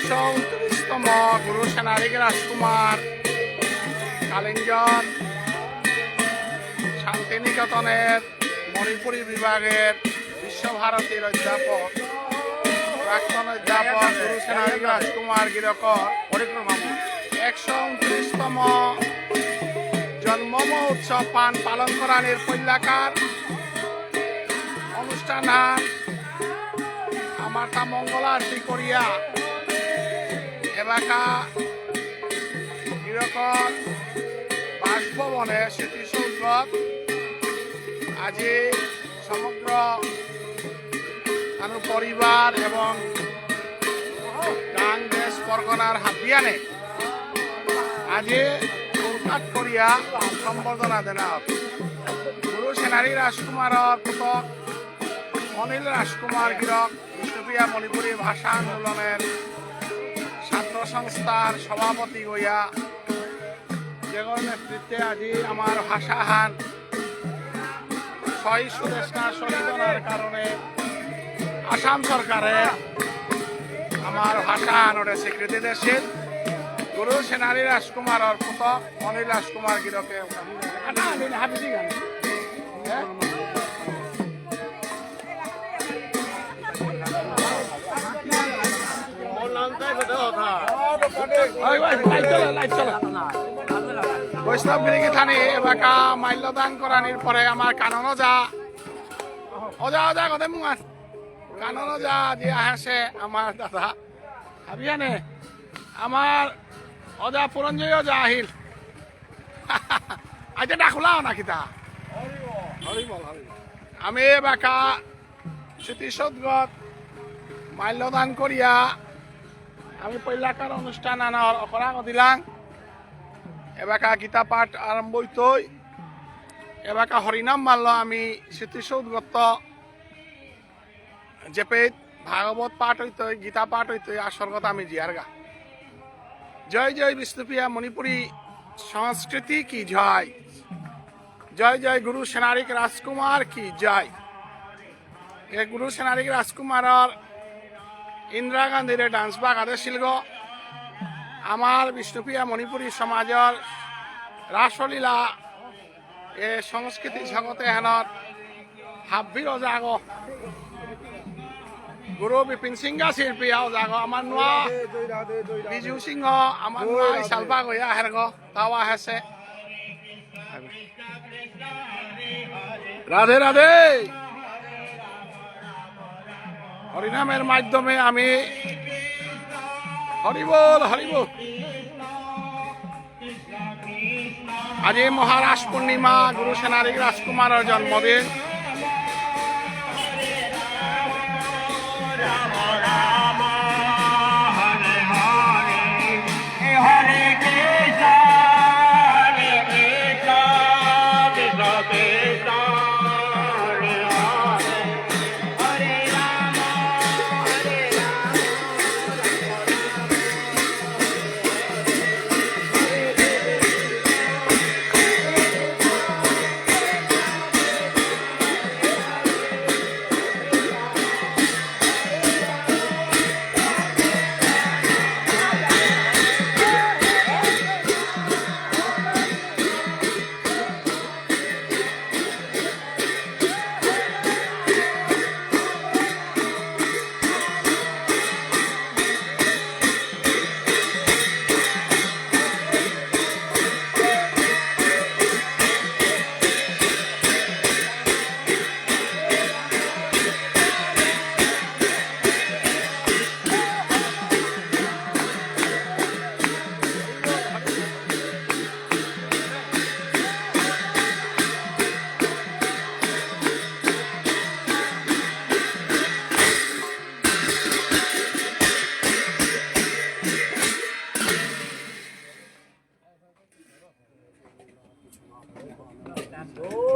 129তম গুরু সেনারিক রাজকুমার কালিঞ্জন শান্তিনিকেতনের মণিপুরী বিভাগের বিশ্বভারতীর অধ্যাপক প্রাক্তন অধ্যাপক গুরু সেনারিক রাজকুমার গিরকর পরিক্রমা 129তম জন্ম মহোৎসব পালন করার পৈলাকার অনুষ্ঠান আমার তা মঙ্গল আরতি করিয়া এবাকা এরকম বাসভবনে স্মৃতিসৌধত আজি সমগ্র পরিবার এবং গাং দেশ পরগনার হাতিয়ানে আজি উদ্ঘাট করিয়া সম্বর্ধনা দেনা গুরু সেনারি রাজকুমারের পুতক অনিল রাজকুমার গিরক বিষ্ণুপ্রিয়া মণিপুরী ভাষা আন্দোলনের ছাত্র সংস্থার সভাপতি হইয়া যেগর নেতৃত্বে আজি আমার ভাষাহান ছয় সুদেষ্টা শহীদনার কারণে আসাম সরকারে আমার ভাষাহানরে স্বীকৃতি দিয়েছিল গুরু সেনারি রাজকুমারের পুতক অনিল রাজকুমার গিরকে হাবিদি গান বৈষ্ণবগিরি থানি এবাকা মাল্যদান করানির পরে আমার কানন যা অজা অজা কথা মুখ কানন যা যে আসে আমার দাদা ভাবিয়ানে আমার অজা পুরঞ্জয় যা আহিল আজ ডাকলাও না কিতা আমি এবাকা স্মৃতিসৌধত মাল্যদান করিয়া আমি পৈলাকার অনুষ্ঠান আনার অকরা দিলাম এবাকা গীতা পাঠ আরম্ভ হইতই এবাকা হরিনাম মাল্য আমি স্মৃতিসৌধগত জেপেত ভাগবত পাঠ হইতই গীতা পাঠ হইতই আসরগত আমি জিয়ারগা জয় জয় বিষ্ণুপ্রিয়া মণিপুরী সংস্কৃতি কি জয় জয় জয় গুরু সেনারিক রাজকুমার কি জয় এ গুরু সেনারিক রাজকুমারের ইন্দিরা গান্ধীর ডান্স বাগ আদেছিল গো আমার বিষ্ণুপ্রিয়া মণিপুরী সমাজের রাসলীলা এ সংস্কৃতি জগতে হেনত হাব্বির জাগ গুরু বিপিন সিংহ শিল্পী জাগ আমার নোয়া বিজু সিংহ আমার নোয়া ইসালবা গয়া হের গো তাও আহেছে রাধে রাধে হরিনামের মাধ্যমে আমি হরিবল হরিবল আজি মহারাজ পূর্ণিমা গুরু সেনারিক রাজকুমারের জন্মদিন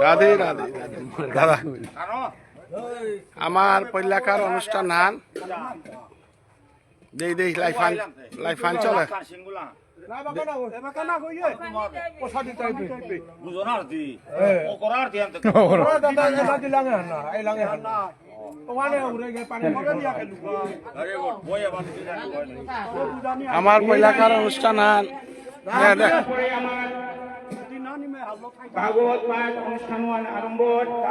রাধে রাধে দাদা আমার পৈলাকার অনুষ্ঠান হান দেই দেই লাইফান চলে আমার পয়লাকার অনুষ্ঠান ভাগবত পাঠ অনুষ্ঠান আরম্ভ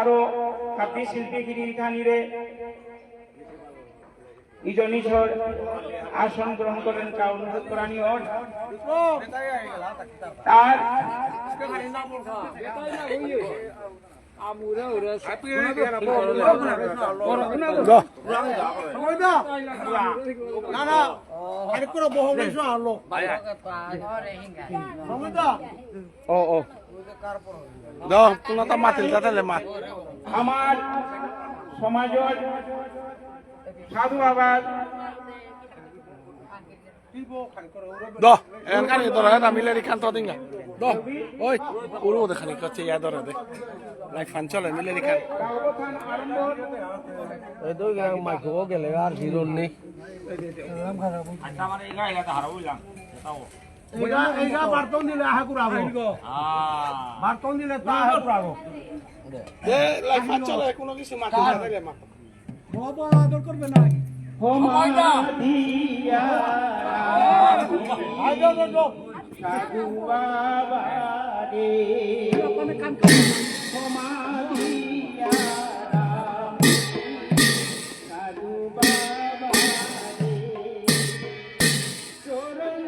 আরো কাপি শিল্পীগিরি খানিরে নিজ নিজর আসন গ্রহণ করেন তা অনুরোধ করানি তার আমার সমাজের সাধু বাবা এনখানি ধরা মিলেরি খান তো দিঙ্গা ওই পুরো দেখানি করছে ইয়া ধরা দে লাইক ফান চলে মিলেরি খান মাইকো গেলে আর হিরোন নেই বার্তন দিলে আহা কুড়াবো বার্তন দিলে তো আহা কুড়াবো লাইক ফান চলে কোনো কিছু মাটি না দিলে মা বাবা আদর করবে না সাধু বাবা রে সাধু বাবা রে চরণ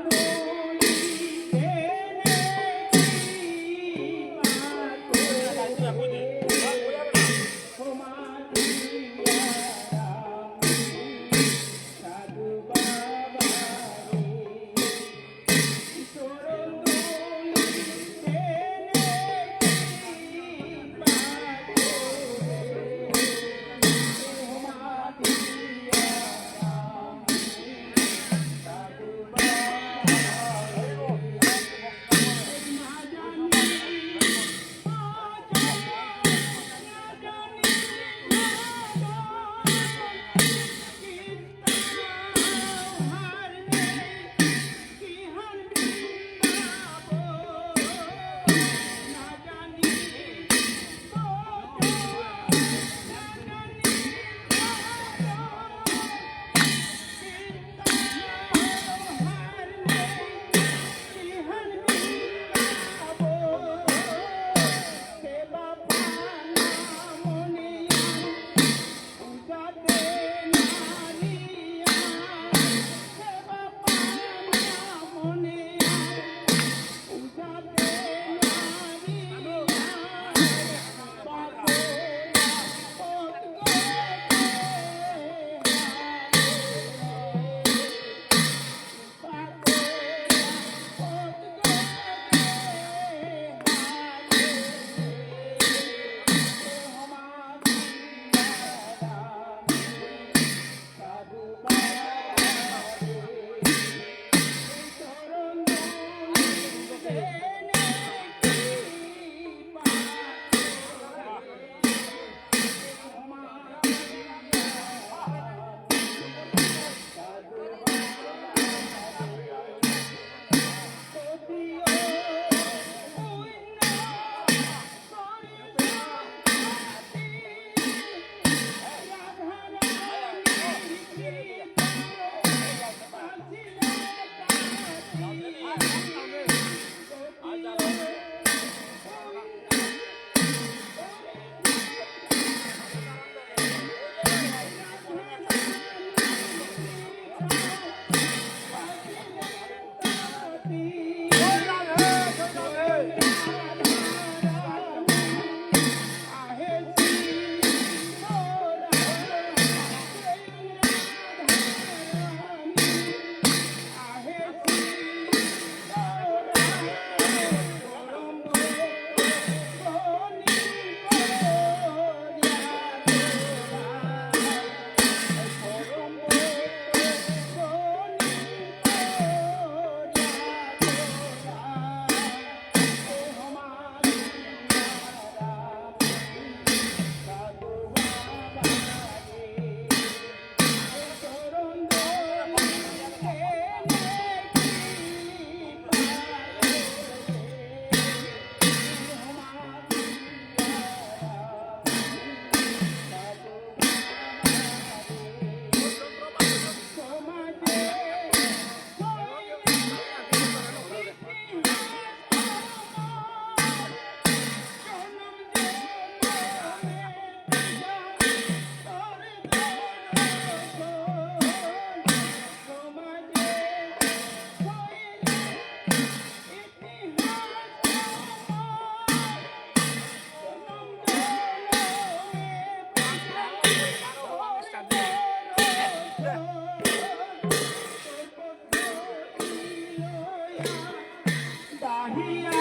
দাহিয়া